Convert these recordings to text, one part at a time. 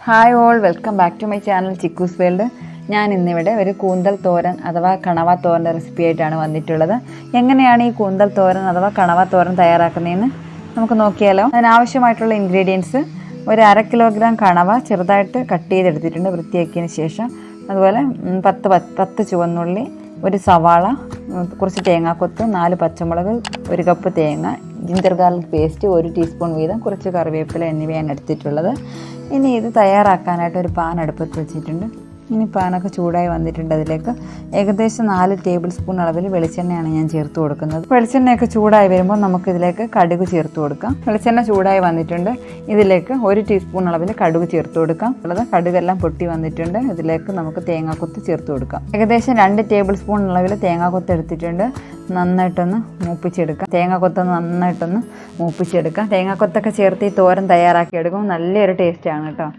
Hi all, welcome back to my channel Chikku's world. ഞാൻ ഇന്നിവിടെ ഒരു കൂന്തൽ തോരൻ അഥവാ കണവ തോരൻ്റെ റെസിപ്പി ആയിട്ടാണ് വന്നിട്ടുള്ളത്. എങ്ങനെയാണ് ഈ കൂന്തൽ തോരൻ അഥവാ കണവ തോരൻ തയ്യാറാക്കുന്നതെന്ന് നമുക്ക് നോക്കിയാലോ. അതിനാവശ്യമായിട്ടുള്ള ഇൻഗ്രീഡിയൻസ്: ഒരു 1/2 കിലോഗ്രാം കണവ ചെറുതായിട്ട് കട്ട് ചെയ്തെടുത്തിട്ടുണ്ട് വൃത്തിയാക്കിയതിന് ശേഷം. അതുപോലെ 10 ചുവന്നുള്ളി, ഒരു സവാള, കുറച്ച് തേങ്ങാക്കൊത്ത്, 4 പച്ചമുളക്, 1 കപ്പ് തേങ്ങ, ജിഞ്ചർ ഗാർലിക് പേസ്റ്റ് 1 ടീസ്പൂൺ വീതം, കുറച്ച് കറിവേപ്പില എന്നിവയാണ് എടുത്തിട്ടുള്ളത്. ഇനി ഇത് തയ്യാറാക്കാനായിട്ട് ഒരു പാൻ അടുപ്പത്ത് വെച്ചിട്ടുണ്ട്. ഇനി പാനൊക്കെ ചൂടായി വന്നിട്ടുണ്ട്. അതിലേക്ക് ഏകദേശം 4 ടേബിൾ സ്പൂൺ അളവിൽ വെളിച്ചെണ്ണയാണ് ഞാൻ ചേർത്ത് കൊടുക്കുന്നത്. വെളിച്ചെണ്ണയൊക്കെ ചൂടായി വരുമ്പോൾ നമുക്കിതിലേക്ക് കടുക് ചേർത്ത് കൊടുക്കാം. വെളിച്ചെണ്ണ ചൂടായി വന്നിട്ടുണ്ട്. ഇതിലേക്ക് 1 ടീസ്പൂൺ അളവിൽ കടുക് ചേർത്ത് കൊടുക്കാം. ഉള്ളത് കടുകെല്ലാം പൊട്ടി വന്നിട്ടുണ്ട്. ഇതിലേക്ക് നമുക്ക് തേങ്ങാക്കൊത്ത് ചേർത്ത് കൊടുക്കാം. ഏകദേശം 2 ടേബിൾ സ്പൂൺ അളവിൽ തേങ്ങാക്കൊത്ത് എടുത്തിട്ടുണ്ട്. നന്നായിട്ടൊന്ന് മൂപ്പിച്ചെടുക്കാം. തേങ്ങാക്കൊത്തൊന്ന് നന്നായിട്ടൊന്ന് മൂപ്പിച്ചെടുക്കാം. തേങ്ങാക്കൊത്തൊക്കെ ചേർത്ത് ഈ തോരൻ തയ്യാറാക്കി എടുക്കുമ്പോൾ നല്ലൊരു ടേസ്റ്റാണ് കേട്ടോ.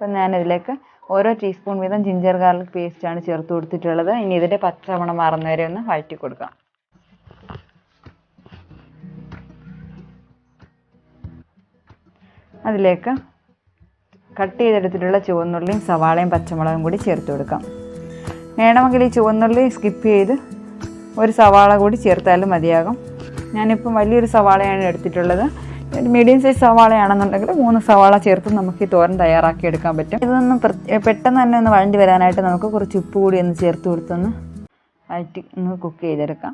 അപ്പം ഞാനിതിലേക്ക് ഓരോ ടീസ്പൂൺ വീതം ജിഞ്ചർ ഗാർലിക് പേസ്റ്റാണ് ചേർത്ത് കൊടുത്തിട്ടുള്ളത്. ഇനി ഇതിൻ്റെ പച്ചമണം മാറുന്നവരെ ഒന്ന് വഴറ്റി കൊടുക്കാം. അതിലേക്ക് കട്ട് ചെയ്തെടുത്തിട്ടുള്ള ചുവന്നുള്ളിയും സവാളയും പച്ചമുളകും കൂടി ചേർത്ത് കൊടുക്കാം. വേണമെങ്കിൽ ഈ ചുവന്നുള്ളി സ്കിപ്പ് ചെയ്ത് ഒരു സവാള കൂടി ചേർത്താലും മതിയാകും. ഞാനിപ്പം വലിയൊരു സവാളയാണ് എടുത്തിട്ടുള്ളത്. മീഡിയം സൈസ് സവാളയാണെന്നുണ്ടെങ്കിൽ 3 സവാള ചേർത്ത് നമുക്ക് ഈ തോരൻ തയ്യാറാക്കി എടുക്കാൻ പറ്റും. ഇതൊന്നും പെട്ടെന്ന് തന്നെ ഒന്ന് വഴണ്ടി വരാനായിട്ട് നമുക്ക് കുറച്ച് ഉപ്പ് കൂടി ഒന്ന് ചേർത്ത് കൊടുത്തൊന്ന് വഴറ്റി ഒന്ന് കുക്ക് ചെയ്തെടുക്കാം.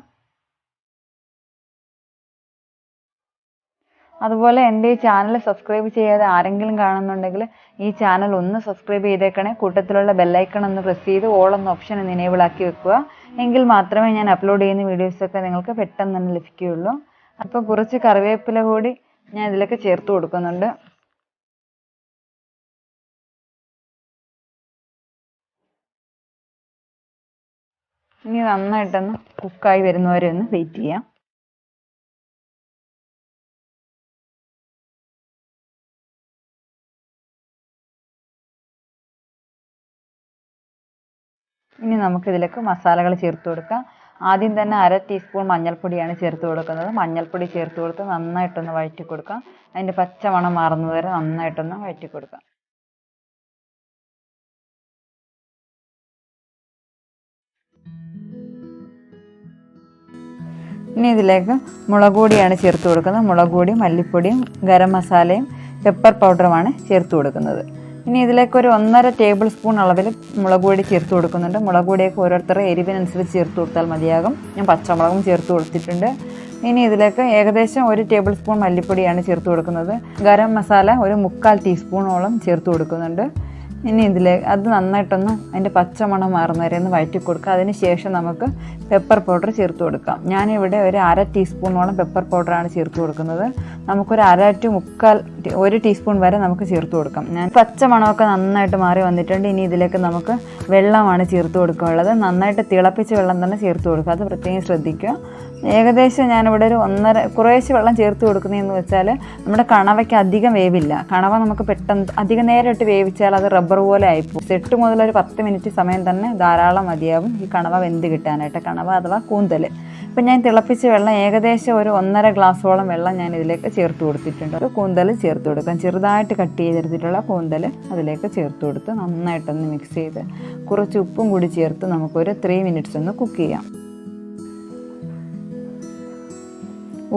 അതുപോലെ എൻ്റെ ഈ ചാനൽ സബ്സ്ക്രൈബ് ചെയ്യാതെ ആരെങ്കിലും കാണുന്നുണ്ടെങ്കിൽ ഈ ചാനൽ ഒന്ന് സബ്സ്ക്രൈബ് ചെയ്തേക്കണേ. കൂട്ടത്തിലുള്ള ബെല്ലൈക്കൺ ഒന്ന് പ്രസ് ചെയ്ത് ഓൾ എന്ന ഓപ്ഷൻ ഒന്ന് എനേബിൾ ആക്കി വെക്കുക. എങ്കിൽ മാത്രമേ ഞാൻ അപ്ലോഡ് ചെയ്യുന്ന വീഡിയോസൊക്കെ നിങ്ങൾക്ക് പെട്ടെന്ന് തന്നെ ലഭിക്കുകയുള്ളൂ. അപ്പോൾ കുറച്ച് കറിവേപ്പില കൂടി ഞാൻ ഇതിലേക്ക് ചേർത്ത് കൊടുക്കുന്നുണ്ട്. ഇനി നന്നായിട്ടൊന്ന് കുക്കായി വരുന്നവരെ ഒന്ന് വെയിറ്റ് ചെയ്യാം. ഇനി നമുക്കിതിലേക്ക് മസാലകൾ ചേർത്ത് കൊടുക്കാം. ആദ്യം തന്നെ 1/2 ടീസ്പൂൺ മഞ്ഞൾപ്പൊടിയാണ് ചേർത്ത് കൊടുക്കുന്നത്. മഞ്ഞൾപ്പൊടി ചേർത്ത് കൊടുത്ത് നന്നായിട്ടൊന്ന് വഴറ്റി കൊടുക്കാം. അതിൻ്റെ പച്ചമണം മാറുന്നത് വരെ നന്നായിട്ടൊന്ന് വഴറ്റി കൊടുക്കാം. ഇനി ഇതിലേക്ക് മുളക് പൊടിയാണ് ചേർത്ത് കൊടുക്കുന്നത്. മുളക് പൊടിയും മല്ലിപ്പൊടിയും ഗരം മസാലയും പെപ്പർ പൗഡറുമാണ് ചേർത്ത് കൊടുക്കുന്നത്. ഇനി ഇതിലേക്ക് ഒരു 1.5 ടേബിൾ സ്പൂൺ അളവിൽ മുളക് പൊടി ചേർത്ത് കൊടുക്കുന്നുണ്ട്. മുളക് പൊടിയൊക്കെ ഓരോരുത്തരുടെ എരിവിനനുസരിച്ച് ചേർത്ത് കൊടുത്താൽ മതിയാകും. ഞാൻ പച്ചമുളകും ചേർത്ത് കൊടുത്തിട്ടുണ്ട്. ഇനി ഇതിലേക്ക് ഏകദേശം 1 ടേബിൾ സ്പൂൺ മല്ലിപ്പൊടിയാണ് ചേർത്ത് കൊടുക്കുന്നത്. ഗരം മസാല ഒരു 1/4 ടീസ്പൂണോളം ചേർത്ത് കൊടുക്കുന്നുണ്ട്. ഇനി അത് നന്നായിട്ടൊന്ന് അതിൻ്റെ പച്ചമണം മാറുന്നവരെ ഒന്ന് വഴറ്റി കൊടുക്കുക. അതിന് ശേഷം നമുക്ക് പെപ്പർ പൗഡർ ചേർത്ത് കൊടുക്കാം. ഞാനിവിടെ ഒരു 1/2 ടീസ്പൂണോളം പെപ്പർ പൗഡറാണ് ചേർത്ത് കൊടുക്കുന്നത്. നമുക്കൊരു 1/2 to 1 ടീസ്പൂൺ വരെ നമുക്ക് ചേർത്ത് കൊടുക്കാം. ഞാൻ പച്ചമണമൊക്കെ നന്നായിട്ട് മാറി വന്നിട്ടുണ്ട്. ഇനി ഇതിലേക്ക് നമുക്ക് വെള്ളമാണ് ചേർത്ത് കൊടുക്കാനുള്ളത്. നന്നായിട്ട് തിളപ്പിച്ച വെള്ളം തന്നെ ചേർത്ത് കൊടുക്കുക. അത് പ്രത്യേകം ശ്രദ്ധിക്കുക. ഏകദേശം ഞാനിവിടെ ഒരു കുറേശ്ശെ വെള്ളം ചേർത്ത് കൊടുക്കുന്നതെന്ന് വെച്ചാൽ നമ്മുടെ കണവയ്ക്ക് അധികം വേവില്ല. കണവ നമുക്ക് പെട്ടെന്ന് അധികം നേരം ഇട്ട് വേവിച്ചാൽ അത് റബ്ബർ പോലെ ആയിപ്പോകും. 8 മുതൽ ഒരു 10 മിനിറ്റ് സമയം തന്നെ ധാരാളം മതിയാവും ഈ കണവ വെന്ത് കിട്ടാനായിട്ട്. കണവ അഥവാ കൂന്തൽ. ഇപ്പം ഞാൻ തിളപ്പിച്ച വെള്ളം ഏകദേശം ഒരു 1.5 ഗ്ലാസ്സോളം വെള്ളം ഞാൻ ഇതിലേക്ക് ചേർത്ത് കൊടുത്തിട്ടുണ്ട്. കൂന്തൽ ചേർത്ത് കൊടുക്കാം. ചെറുതായിട്ട് കട്ട് ചെയ്തെടുത്തിട്ടുള്ള കൂന്തൽ അതിലേക്ക് ചേർത്ത് കൊടുത്ത് നന്നായിട്ടൊന്ന് മിക്സ് ചെയ്ത് കുറച്ച് ഉപ്പും കൂടി ചേർത്ത് നമുക്കൊരു 3 മിനിറ്റ്സ് ഒന്ന് കുക്ക് ചെയ്യാം.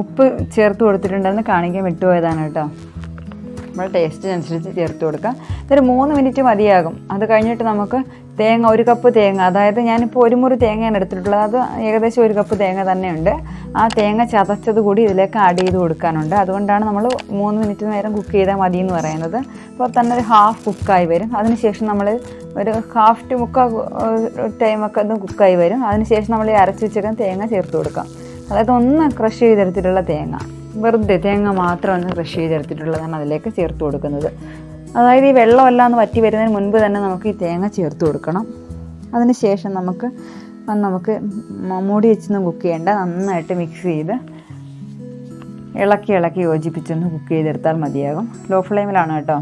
ഉപ്പ് ചേർത്ത് കൊടുത്തിട്ടുണ്ടെന്ന് കാണിക്കാൻ വിട്ടുപോയതാണ് കേട്ടോ. നമ്മുടെ ടേസ്റ്റിനനുസരിച്ച് ചേർത്ത് കൊടുക്കാം. ഇതൊരു 3 മിനിറ്റ് മതിയാകും. അത് കഴിഞ്ഞിട്ട് നമുക്ക് തേങ്ങ 1 കപ്പ് തേങ്ങ, അതായത് ഞാനിപ്പോൾ 1 മുറി തേങ്ങയാണ് എടുത്തിട്ടുള്ളത്. അത് ഏകദേശം 1 കപ്പ് തേങ്ങ തന്നെയുണ്ട്. ആ തേങ്ങ ചതച്ചത് കൂടി ഇതിലേക്ക് ആഡ് ചെയ്ത് കൊടുക്കാനുണ്ട്. അതുകൊണ്ടാണ് നമ്മൾ 3 മിനിറ്റ് നേരം കുക്ക് ചെയ്താൽ മതി എന്ന് പറയുന്നത്. അപ്പോൾ തന്നെ ഒരു ഹാഫ് കുക്കായി വരും. അതിനുശേഷം നമ്മൾ ഒരു 1/2 to 1/4 ടൈമൊക്കെ ഒന്ന് കുക്കായി വരും. അതിനുശേഷം നമ്മൾ ഈ അരച്ച് വെച്ചേക്കാൻ തേങ്ങ ചേർത്ത് കൊടുക്കാം. അതായത് ഒന്ന് ക്രഷ് ചെയ്തെടുത്തിട്ടുള്ള തേങ്ങ, വെറുതെ തേങ്ങ മാത്രം ഒന്ന് ക്രഷ് ചെയ്തെടുത്തിട്ടുള്ളതാണ് അതിലേക്ക് ചേർത്ത് കൊടുക്കുന്നത്. അതായത് ഈ വെള്ളമെല്ലാം ഒന്ന് വറ്റി വരുന്നതിന് മുൻപ് തന്നെ നമുക്ക് ഈ തേങ്ങ ചേർത്ത് കൊടുക്കണം. അതിന് ശേഷം നമുക്ക് മൂടി വെച്ചൊന്നും കുക്ക് ചെയ്യേണ്ട. നന്നായിട്ട് മിക്സ് ചെയ്ത് ഇളക്കി ഇളക്കി യോജിപ്പിച്ചൊന്ന് കുക്ക് ചെയ്തെടുത്താൽ മതിയാകും. ലോ ഫ്ലെയിമിലാണ് കേട്ടോ.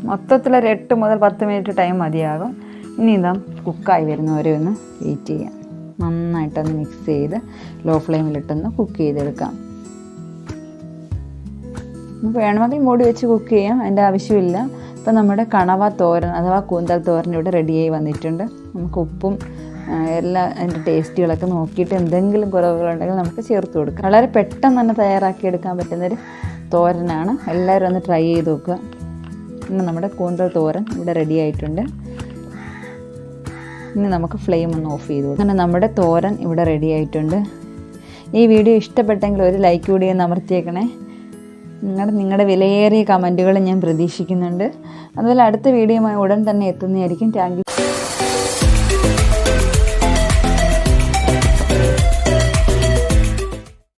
മൊത്തത്തിലൊരു 8 മുതൽ 10 മിനിറ്റ് ടൈം മതിയാകും. ഇനി ഇതാ കുക്കായി വരുന്നവരെ ഒന്ന് വെയിറ്റ് ചെയ്യാം. നന്നായിട്ടൊന്ന് മിക്സ് ചെയ്ത് ലോ ഫ്ലെയിമിലിട്ടൊന്ന് കുക്ക് ചെയ്തെടുക്കാം. വേണമെങ്കിൽ മൂടി വെച്ച് കുക്ക് ചെയ്യാം, അതിൻ്റെ ആവശ്യമില്ല. ഇപ്പം നമ്മുടെ കണവ തോരൻ അഥവാ കൂന്തൽ തോരൻ ഇവിടെ റെഡിയായി വന്നിട്ടുണ്ട്. നമുക്ക് ഉപ്പും എല്ലാ അതിൻ്റെ ടേസ്റ്റുകളൊക്കെ നോക്കിയിട്ട് എന്തെങ്കിലും കുറവുകളുണ്ടെങ്കിൽ നമുക്ക് ചേർത്ത് കൊടുക്കാം. വളരെ പെട്ടെന്ന് തന്നെ തയ്യാറാക്കിയെടുക്കാൻ പറ്റുന്നൊരു തോരനാണ്. എല്ലാവരും ഒന്ന് ട്രൈ ചെയ്ത് നോക്കുക. ഇന്ന് നമ്മുടെ കൂന്തൽ തോരൻ ഇവിടെ റെഡി ആയിട്ടുണ്ട്. ഇനി നമുക്ക് ഫ്ലെയിം ഒന്ന് ഓഫ് ചെയ്ത് കൊടുക്കാം. അങ്ങനെ നമ്മുടെ തോരൻ ഇവിടെ റെഡി ആയിട്ടുണ്ട്. ഈ വീഡിയോ ഇഷ്ടപ്പെട്ടെങ്കിൽ ഒരു ലൈക്ക് കൂടി ഒന്ന് അമർത്തിയേക്കണേ. നിങ്ങളുടെ വിലയേറിയ കമൻറ്റുകൾ ഞാൻ പ്രതീക്ഷിക്കുന്നുണ്ട്. അതുപോലെ അടുത്ത വീഡിയോയുമായി ഉടൻ തന്നെ എത്തുന്നതായിരിക്കും. Thank you.